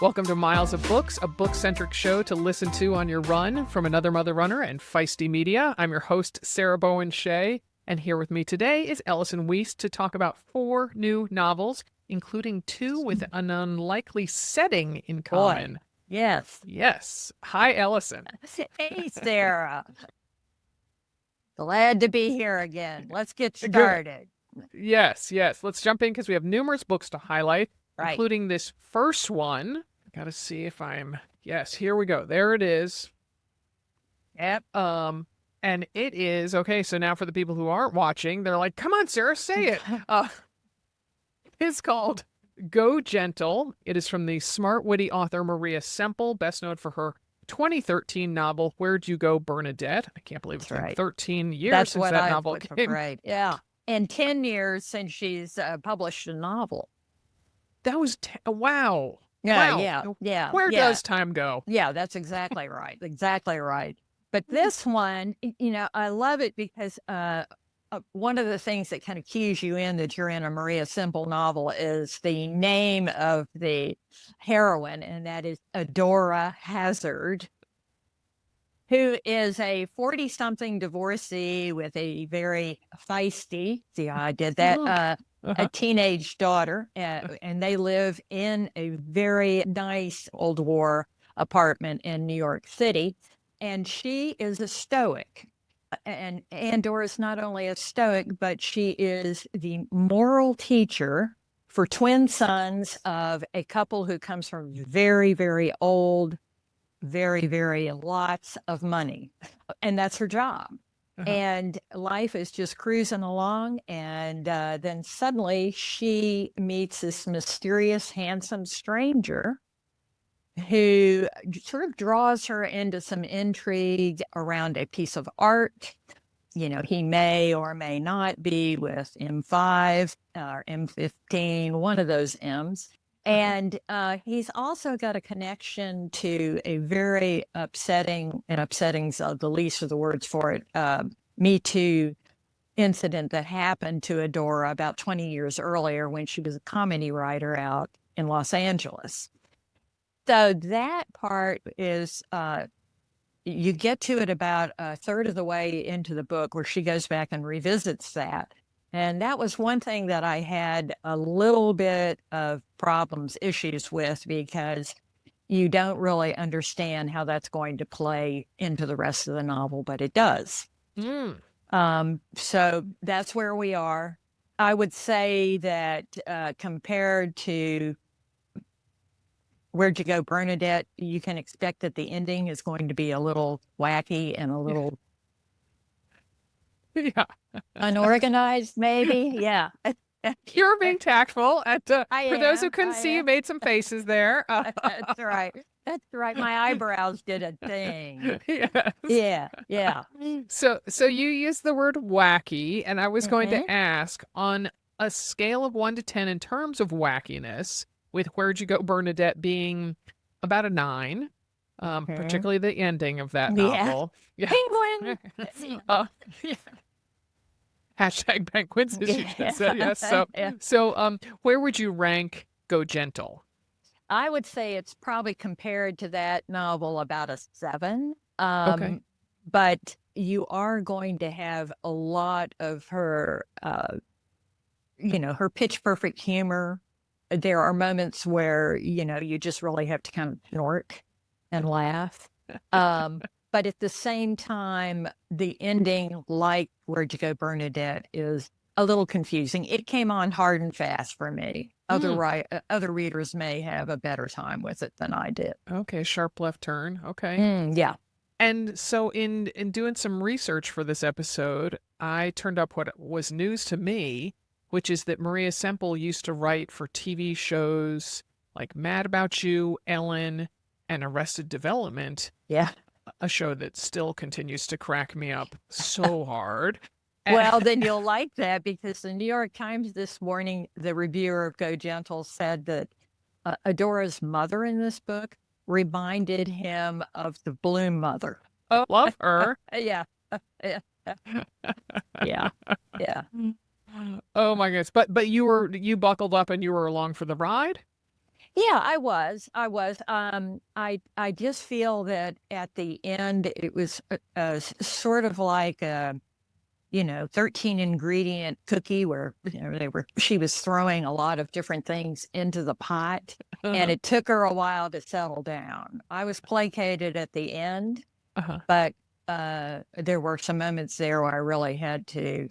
Welcome to Miles of Books, a book-centric show to listen to on your run from Another Mother Runner and Feisty Media. I'm your host, Sarah Bowen Shea, and here with me today is Ellison Weist to talk about 4 new novels, including 2 with an unlikely setting in common. Boy, yes. Yes. Hi, Ellison. Hey, Sarah. Glad to be here again. Let's get started. Yes. Let's jump in because we have numerous books to highlight, Right. including this first one. Got to see if yes, here we go. There it is. Yep. And it is, okay, so now for the people who aren't watching, they're like, come on, Sarah, say it. It's called Go Gentle. It is from the smart, witty author Maria Semple, best known for her 2013 novel, Where'd You Go, Bernadette? I can't believe it's been 13 years since that novel came. Right, yeah. And 10 years since she's published a novel. That was, wow. Yeah, Wow. yeah. Where does time go? Yeah, that's exactly right. Exactly right. But this one, I love it because one of the things that kind of cues you in that you're in a Maria Semple novel is the name of the heroine, and that is Adora Hazard, who is a 40-something divorcee with a very feisty, see how I did that, a teenage daughter, and they live in a very nice old war apartment in New York City. And she is a stoic. And Andor is not only a stoic, but she is the moral teacher for twin sons of a couple who comes from very, very old, very, very lots of money. And that's her job. And life is just cruising along. And then suddenly she meets this mysterious, handsome stranger who sort of draws her into some intrigue around a piece of art. He may or may not be with M5 or M15, one of those M's. And he's also got a connection to a very upsetting, and upsetting's the least of the words for it, Me Too incident that happened to Adora about 20 years earlier when she was a comedy writer out in Los Angeles. So that part is, you get to it about a third of the way into the book where she goes back and revisits that. And that was one thing that I had a little bit of issues with, because you don't really understand how that's going to play into the rest of the novel, but it does. So that's where we are. I would say that compared to Where'd You Go, Bernadette, you can expect that the ending is going to be a little wacky and a little unorganized, maybe. Yeah. You're being tactful. For those who couldn't see, you made some faces there. That's right. That's right. My eyebrows did a thing. Yes. Yeah. So you used the word wacky, and I was going to ask, on a scale of 1 to 10 in terms of wackiness, with Where'd You Go, Bernadette being about a 9, particularly the ending of that novel. Yeah. Penguin! Hashtag penguins, as you just said. Yes. So where would you rank Go Gentle? I would say it's probably, compared to that novel, about a 7. But you are going to have a lot of her, her pitch perfect humor. There are moments where, you just really have to kind of snort and laugh. But at the same time, the ending, like Where'd You Go, Bernadette, is a little confusing. It came on hard and fast for me. Other readers may have a better time with it than I did. Okay, sharp left turn. Okay. Yeah. And so in doing some research for this episode, I turned up what was news to me, which is that Maria Semple used to write for TV shows like Mad About You, Ellen, and Arrested Development. Yeah. A show that still continues to crack me up so hard. Well, then you'll like that, because the New York Times this morning, the reviewer of Go Gentle, said that Adora's mother in this book reminded him of the Bloom mother. Oh, love her. Yeah. Oh my goodness. But you buckled up and you were along for the ride? Yeah, I was. I just feel that at the end it was sort of like a 13 ingredient cookie where she was throwing a lot of different things into the pot, and Uh-huh. it took her a while to settle down. I was placated at the end, Uh-huh. but there were some moments there where I really had to,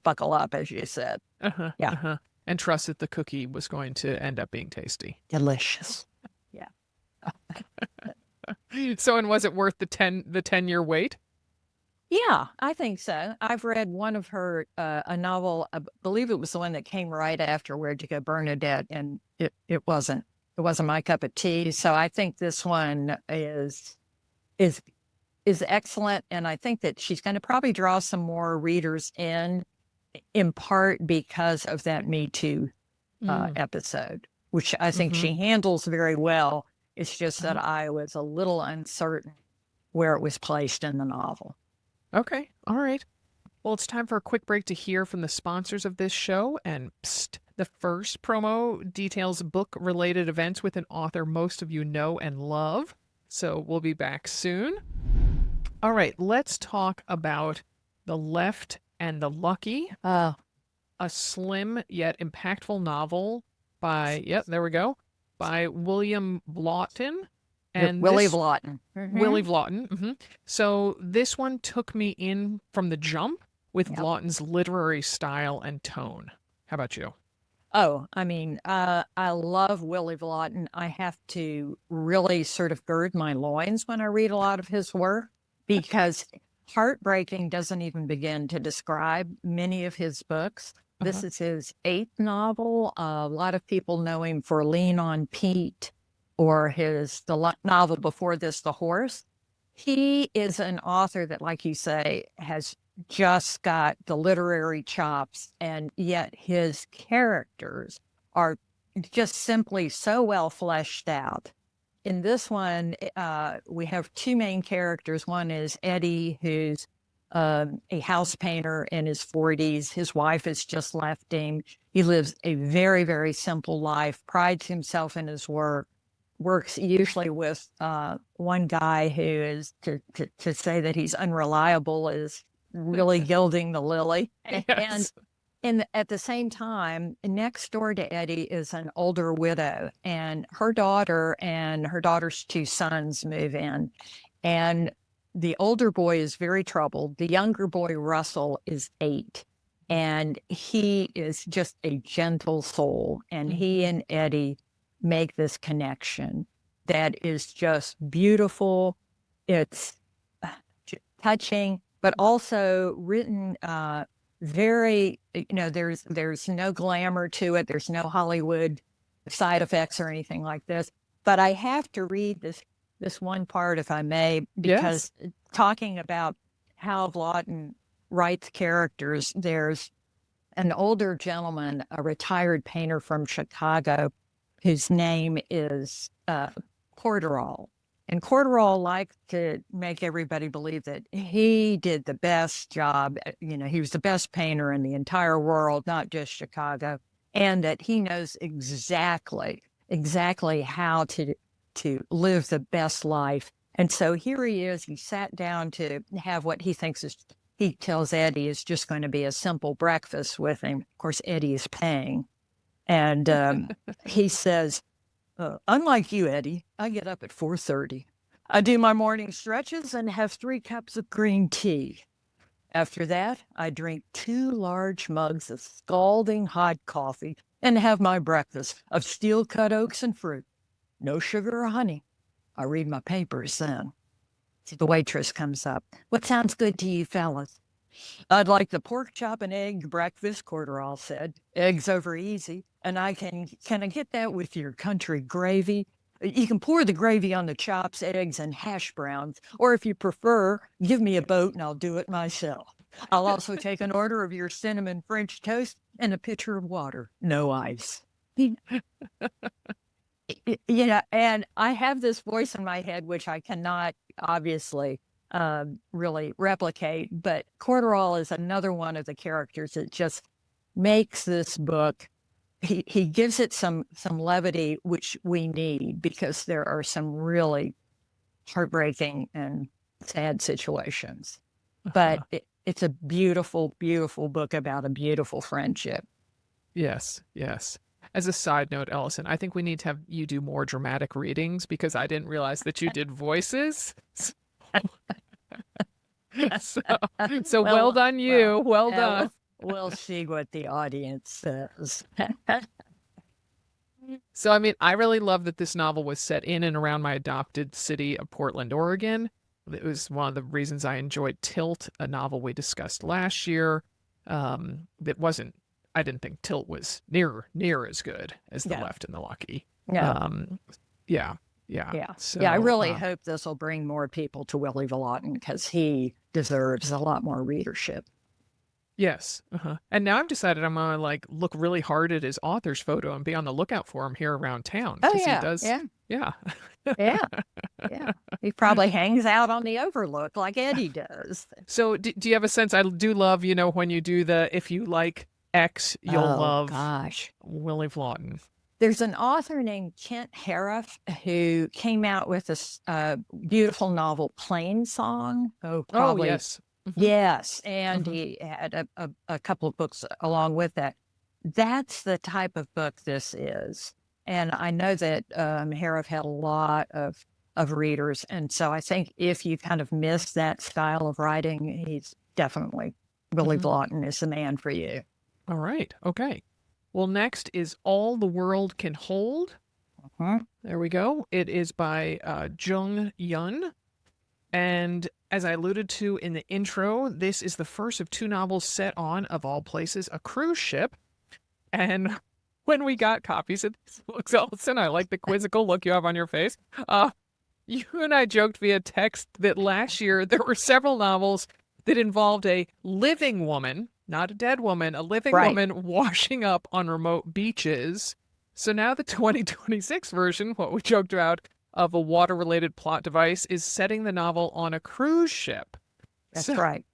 buckle up, as you said. Uh-huh. Yeah, Uh-huh. And trust that the cookie was going to end up being tasty. delicious. Yeah. So, and was it worth the 10-year wait? Yeah, I think so. I've read one of her, a novel, I believe it was the one that came right after Where'd You Go, Bernadette, and it wasn't my cup of tea. So I think this one is is excellent, and I think that she's going to probably draw some more readers in part because of that Me Too Mm. episode, which I think Mm-hmm. she handles very well. It's just that Uh-huh. I was a little uncertain where it was placed in the novel. Okay. All right. Well, it's time for a quick break to hear from the sponsors of this show. And psst, the first promo details book-related events with an author most of you know and love. So we'll be back soon. All right, let's talk about The Left and the Lucky, Uh, a slim yet impactful novel by, yep, there we go, by William Vlautin. And Willy this Vlautin. Willy Vlautin. So this one took me in from the jump with Yep. Vlautin's literary style and tone. How about you? Oh, I mean, I love Willy Vlautin. I have to really sort of gird my loins when I read a lot of his work because heartbreaking doesn't even begin to describe many of his books. This Uh-huh. is his eighth novel. A lot of people know him for Lean on Pete or the novel before this, The Horse. He is an author that, like you say, has just got the literary chops, and yet his characters are just simply so well fleshed out. In this one, we have two main characters. One is Eddie, who's a house painter in his 40s. His wife has just left him. He lives a very, very simple life, prides himself in his work, works usually with one guy who is, to say that he's unreliable is really gilding the lily. Yes. And at the same time, next door to Eddie is an older widow, and her daughter and her daughter's two sons move in. And the older boy is very troubled. The younger boy, Russell, is 8. And he is just a gentle soul. And he and Eddie make this connection that is just beautiful. It's touching, but also written very, there's no glamour to it. There's no Hollywood side effects or anything like this. But I have to read this one part, if I may, because talking about how Vlautin writes characters, there's an older gentleman, a retired painter from Chicago, whose name is Corderall. And Corderall liked to make everybody believe that he did the best job. He was the best painter in the entire world, not just Chicago, and that he knows exactly how to live the best life. And so here he is. He sat down to have what he thinks is, he tells Eddie, is just going to be a simple breakfast with him. Of course, Eddie is paying. And he says, unlike you, Eddie, I get up at 4:30. I do my morning stretches and have 3 cups of green tea. After that, I drink 2 large mugs of scalding hot coffee and have my breakfast of steel-cut oats and fruit. No sugar or honey. I read my papers then. The waitress comes up. What sounds good to you fellas? I'd like the pork chop and egg breakfast, Corderall said. Eggs over easy. And can I get that with your country gravy? You can pour the gravy on the chops, eggs, and hash browns. Or if you prefer, give me a boat and I'll do it myself. I'll also take an order of your cinnamon French toast and a pitcher of water. No ice. And I have this voice in my head, which I cannot obviously really replicate, but Corderall is another one of the characters that just makes this book he gives it some levity, which we need because there are some really heartbreaking and sad situations. But it's a beautiful, beautiful book about a beautiful friendship. Yes, yes. As a side note, Ellison, I think we need to have you do more dramatic readings because I didn't realize that you did voices. So well done, you. Well done. We'll see what the audience says. So, I mean, I really love that this novel was set in and around my adopted city of Portland, Oregon. It was one of the reasons I enjoyed Tilt, a novel we discussed last year. That wasn't, I didn't think Tilt was near as good as The Left and the Lucky. Yeah. Yeah. So, I really hope this will bring more people to Willy Vlautin because he deserves a lot more readership. Yes. And now I've decided I'm going to like look really hard at his author's photo and be on the lookout for him here around town. Oh, He yeah. does. Yeah. Yeah. Yeah. He probably hangs out on the Overlook like Eddie does. So do you have a sense? I do love, when you do the, if you like X, you'll love Willy Vlautin. There's an author named Kent Harif who came out with this beautiful novel, Plain Song. Oh, yes. Yes. And he had a couple of books along with that. That's the type of book this is. And I know that Harif had a lot of readers. And so I think if you kind of miss that style of writing, he's definitely, Willy Vlautin is the man for you. All right. Okay. Well, next is All the World Can Hold. There we go. It is by Jung. And as I alluded to in the intro, this is the first of 2 novels set on, of all places, a cruise ship. And when we got copies of these books, Ellison, I like the quizzical look you have on your face. You and I joked via text that last year there were several novels that involved a living woman, not a dead woman, a living woman washing up on remote beaches. So now the 2026 version, what we joked about, of a water-related plot device is setting the novel on a cruise ship. That's right.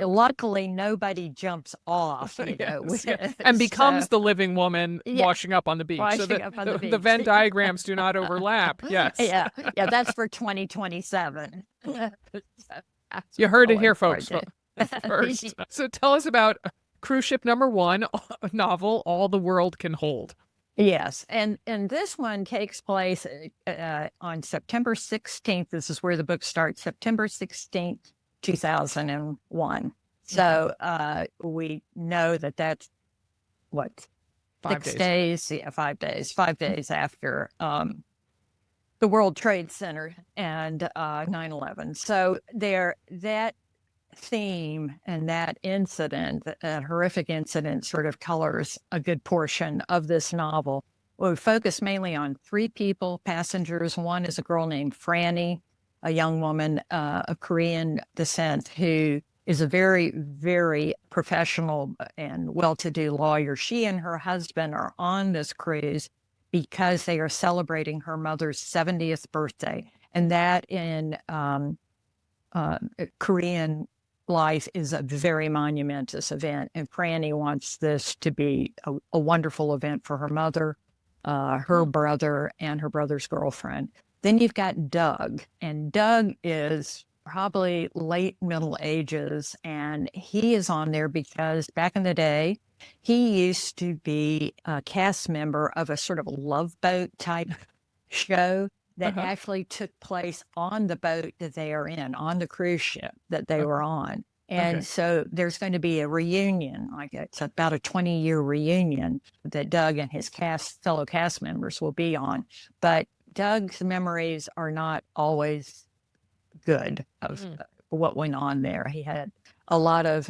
Luckily, nobody jumps off, and becomes the living woman washing up on the beach. The Venn diagrams do not overlap. Yes. Yeah. That's for 2027. You heard it here, folks. First. So tell us about cruise ship number 1, novel, All the World Can Hold. Yes. And this one takes place on September 16th. This is where the book starts, September 16th, 2001. So we know that that's, 5 6 days? Yeah, 5 days. 5 days after the World Trade Center and 9/11. So that theme and that incident, that horrific incident, sort of colors a good portion of this novel. We focus mainly on 3 people, passengers. One is a girl named Franny, a young woman of Korean descent who is a very, very professional and well-to-do lawyer. She and her husband are on this cruise because they are celebrating her mother's 70th birthday. And that in Korean life is a very monumentous event. And Franny wants this to be a wonderful event for her mother, her brother, and her brother's girlfriend. Then you've got Doug, and Doug is probably late middle ages, and he is on there because back in the day, he used to be a cast member of a sort of Love Boat type show that actually took place on the boat that they are in, on the cruise ship that they were on. And so there's going to be a reunion, like it's about a 20-year reunion that Doug and his fellow cast members will be on. But Doug's memories are not always good of what went on there. He had a lot of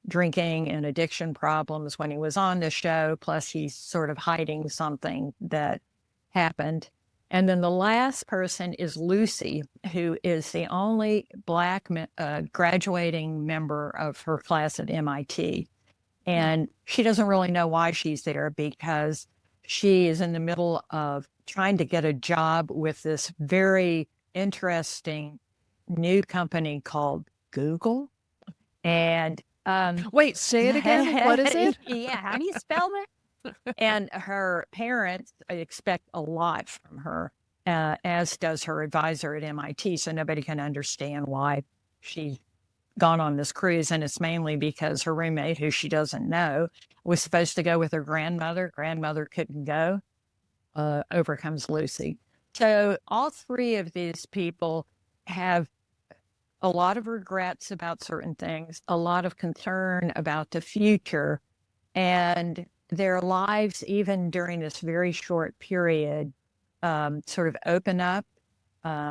drinking and addiction problems when he was on the show, plus he's sort of hiding something that happened. And then the last person is Lucy, who is the only Black graduating member of her class at MIT. And she doesn't really know why she's there because she is in the middle of trying to get a job with this very interesting new company called Google. And wait, say it again. What is it? Yeah, how do you spell that? And her parents expect a lot from her, as does her advisor at MIT. So nobody can understand why she's gone on this cruise. And it's mainly because her roommate, who she doesn't know, was supposed to go with her grandmother. Grandmother couldn't go. Over comes Lucy. So all three of these people have a lot of regrets about certain things, a lot of concern about the future, and their lives, even during this very short period, sort of open up,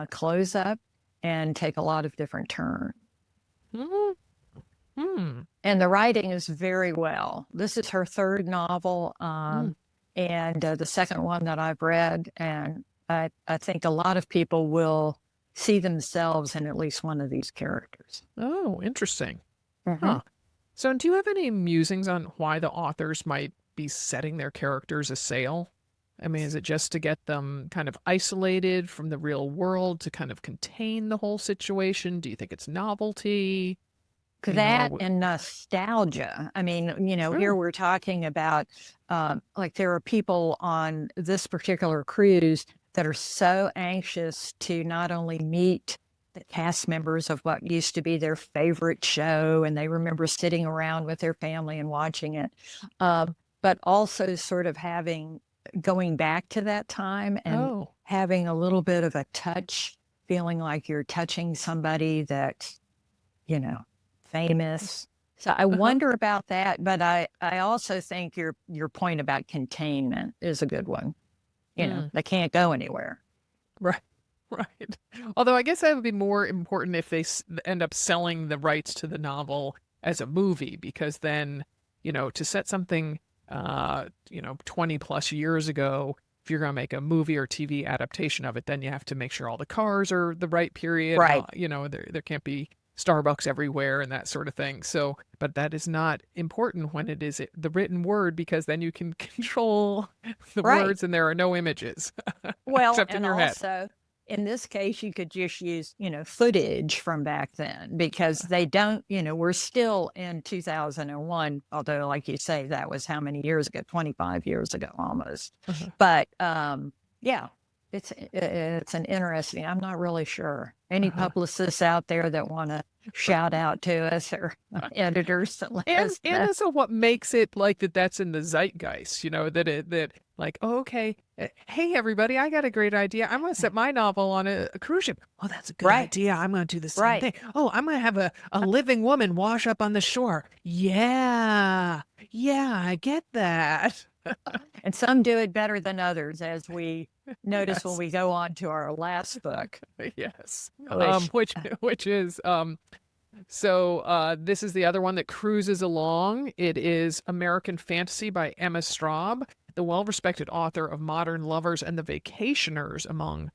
close up, and take a lot of different turns. Mm-hmm. And the writing is very well. This is her third novel, and the second one that I've read. And I think a lot of people will see themselves in at least one of these characters. Oh, interesting. Mm-hmm. Huh. So, do you have any musings on why the authors might be setting their characters a sail? I mean, is it just to get them kind of isolated from the real world to kind of contain the whole situation? Do you think it's novelty? That and nostalgia. I mean, here we're talking about like there are people on this particular cruise that are so anxious to not only meet the cast members of what used to be their favorite show, and they remember sitting around with their family and watching it, but also sort of going back to that time and having a little bit of a touch, feeling like you're touching somebody that's, famous. So I wonder about that, but I also think your point about containment is a good one. They can't go anywhere. Right. Right. Although I guess that would be more important if they end up selling the rights to the novel as a movie, because then, to set something, 20 plus years ago, if you're going to make a movie or TV adaptation of it, then you have to make sure all the cars are the right period. Right. There can't be Starbucks everywhere and that sort of thing. So, but that is not important when it is the written word, because then you can control the words and there are no images. Well, except in your head. Also, in this case, you could just use, footage from back then, because they don't, we're still in 2001, although like you say, that was how many years ago? 25 years ago almost. But yeah, it's an interesting, I'm not really sure. Any publicists out there that want to shout out to us, or editors that let us know. And also what makes it like that's in the zeitgeist, that like, oh, okay, hey everybody, I got a great idea. I'm going to set my novel on a cruise ship. Oh, that's a good idea. I'm going to do the same thing. Oh, I'm going to have a living woman wash up on the shore. Yeah, I get that. And some do it better than others, as we notice when we go on to our last book. Yes. Which is so this is the other one that cruises along. It is American Fantasy by Emma Straub, the well-respected author of Modern Lovers and The Vacationers, among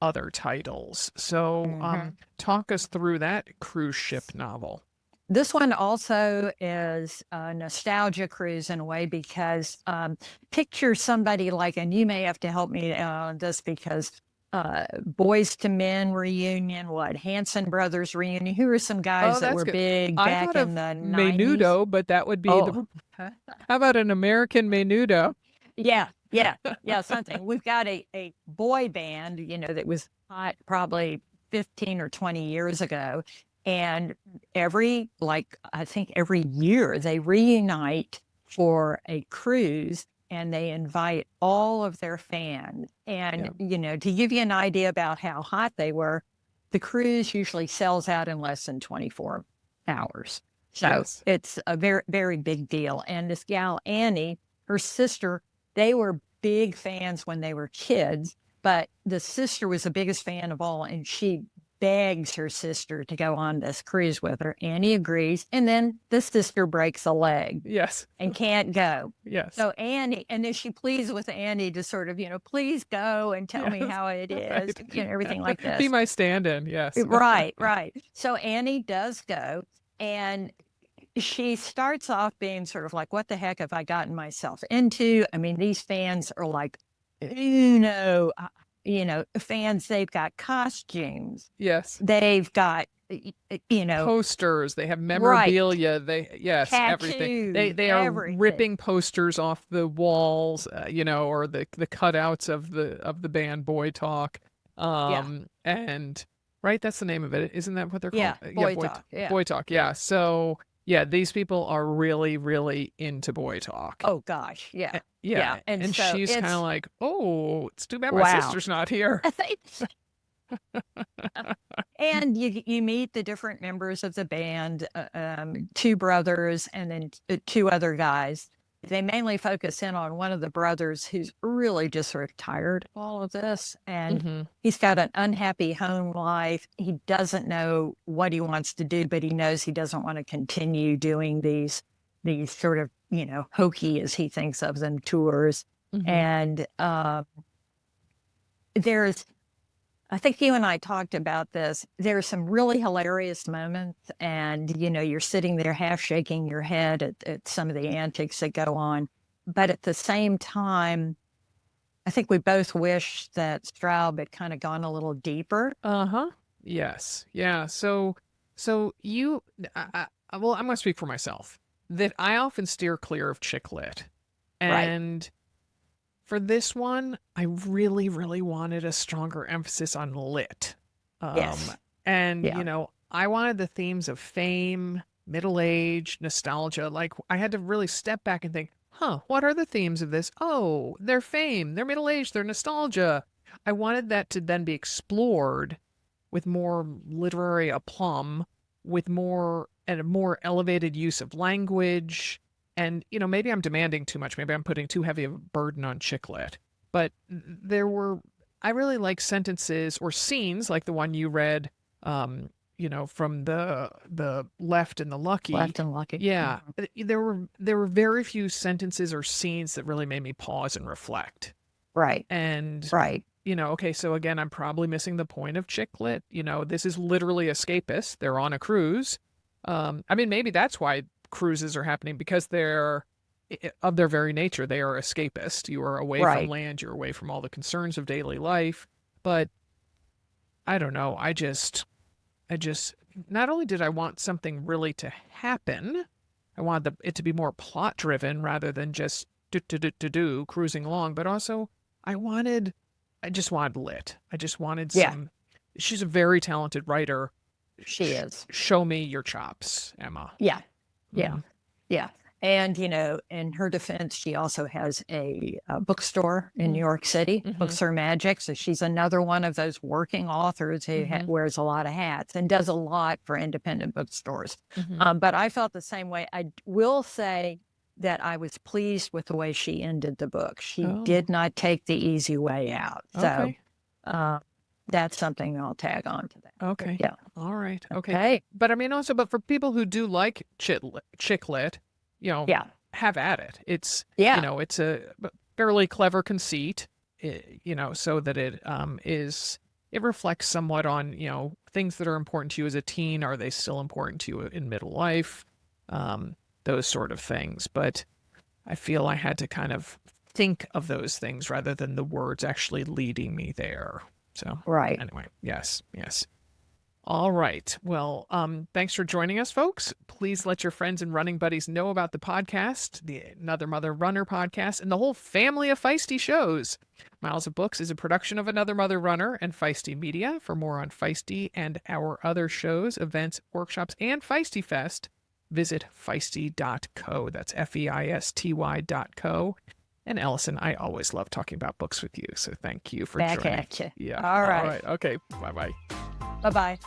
other titles. So talk us through that cruise ship novel. This one also is a nostalgia cruise in a way, because picture somebody like, and you may have to help me on this, because Boys to Men reunion, Hanson Brothers reunion. Who are some guys that were big back in the 90s? Menudo, but that would be how about an American Menudo? Yeah, something. We've got a boy band, that was hot probably 15 or 20 years ago. And I think every year they reunite for a cruise, and they invite all of their fans. And, to give you an idea about how hot they were, the cruise usually sells out in less than 24 hours. So it's a very, very big deal. And this gal, Annie, her sister, they were big fans when they were kids, but the sister was the biggest fan of all, and she begs her sister to go on this cruise with her. Annie agrees, and then the sister breaks a leg. Yes. And can't go. Yes. So Annie, and then she pleads with Annie to sort of, please go and tell me how it is, everything like this. Be my stand-in, yes. Right. So Annie does go, and she starts off being sort of like, what the heck have I gotten myself into? I mean, these fans are like, fans, they've got costumes. Yes. They've got posters, they have right, memorabilia, yes, everything. They are everything. ripping posters off the walls, or the cutouts of the band Boy Talk. Yeah, And right, that's the name of it. Isn't that what they're called? yeah, boy talk. Yeah. Boy Talk. Yeah. So yeah, these people are really, really into Boy Talk. Oh gosh, yeah, Yeah. and And so she's kind of it's like, oh, it's too bad my wow. sister's not here. And you meet the different members of the band, two brothers and then two other guys. They mainly focus in on one of the brothers who's really just sort of tired of all of this. And Hmm. he's got an unhappy home life. He doesn't know what he wants to do, but he knows he doesn't want to continue doing these sort of, hokey, as he thinks of them, tours. Hmm. And I think you and I talked about this. There are some really hilarious moments, and you're sitting there half shaking your head at some of the antics that go on. But at the same time, I think we both wish that Straub had kind of gone a little deeper. Uh-huh. Yes. Yeah. So you, well, I'm going to speak for myself that I often steer clear of chick lit. Right. And for this one, I really, really wanted a stronger emphasis on lit. Yes. And, Yeah. I wanted the themes of fame, middle age, nostalgia. Like, I had to really step back and think, what are the themes of this? Oh, their fame, their middle age, their nostalgia. I wanted that to then be explored with more literary aplomb, with more and a more elevated use of language. And, maybe I'm demanding too much. Maybe I'm putting too heavy of a burden on chick lit. But I really like sentences or scenes like the one you read, from the Left and the Lucky. Left and Lucky. Yeah. Mhm. There were very few sentences or scenes that really made me pause and reflect. Right. And, Right. okay, so again, I'm probably missing the point of chick lit. This is literally escapist. They're on a cruise. I mean, maybe that's why cruises are happening, because they're of their very nature, they are escapist. You are away from Right. land, you're away from all the concerns of daily life. But I don't know. I just, not only did I want something really to happen, I wanted it to be more plot driven rather than just cruising along, but also I just wanted lit. I just wanted Yeah. some. She's a very talented writer. She is. Show me your chops, Emma. Yeah. Yeah. Mhm. Yeah. And, in her defense, she also has a bookstore in New York City, Mhm. Books Are Magic. So she's another one of those working authors who Mhm. wears a lot of hats and does a lot for independent bookstores. Mhm. But I felt the same way. I will say that I was pleased with the way she ended the book. She Oh. did not take the easy way out. So Okay. that's something I'll tag on to that. Okay. Yeah. All right. Okay. Okay. But I mean, also, but for people who do like chick lit, Yeah. have at it. It's, Yeah. it's a fairly clever conceit, so that it reflects somewhat on, things that are important to you as a teen. Are they still important to you in middle life? Those sort of things. But I feel I had to kind of think of those things rather than the words actually leading me there. So Right. anyway, yes. All right. Well, thanks for joining us, folks. Please let your friends and running buddies know about the podcast, the Another Mother Runner podcast, and the whole family of Feisty shows. Miles of Books is a production of Another Mother Runner and Feisty Media. For more on Feisty and our other shows, events, workshops, and Feisty Fest, visit feisty.co. That's feisty.co. And Ellison, I always love talking about books with you, so thank you for Back joining. at you. Yeah. All right. Okay. Bye-bye. Bye-bye.